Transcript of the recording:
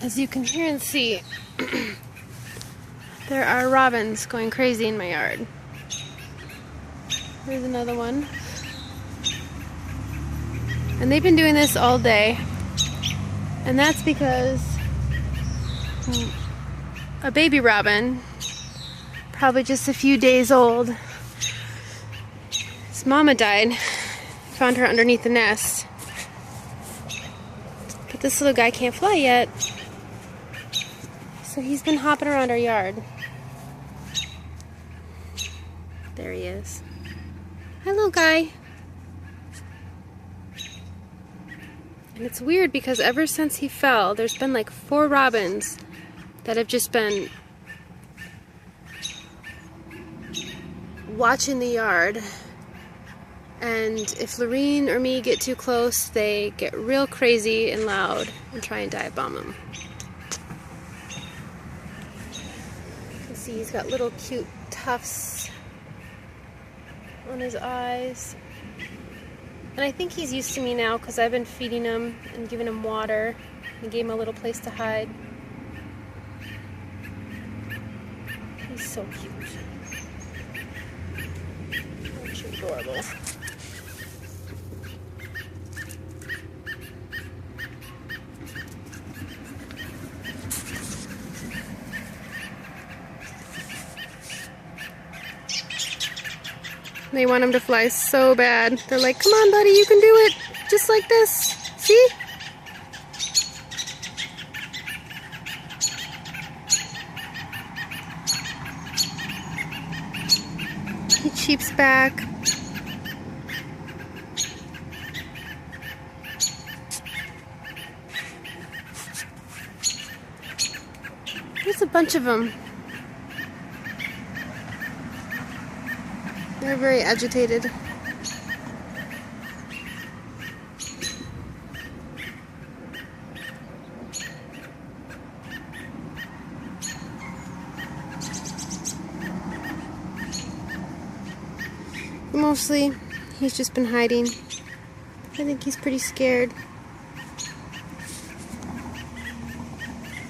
As you can hear and see, there are robins going crazy in my yard. There's another one. And they've been doing this all day. And that's because a baby robin, probably just a few days old, his mama died. Found her underneath the nest. But this little guy can't fly yet. So he's been hopping around our yard. There he is. Hello, guy. And it's weird because ever since he fell, there's been like 4 robins that have just been watching the yard. And if Lorene or me get too close, they get real crazy and loud and try and dive bomb him. You can see he's got little cute tufts on his eyes. And I think he's used to me now because I've been feeding him and giving him water and gave him a little place to hide. He's so cute. Aren't you adorable? They want him to fly so bad. They're like, come on, buddy, you can do it. Just like this. See? He cheeps back. There's a bunch of them. They're very agitated. Mostly, he's just been hiding. I think he's pretty scared.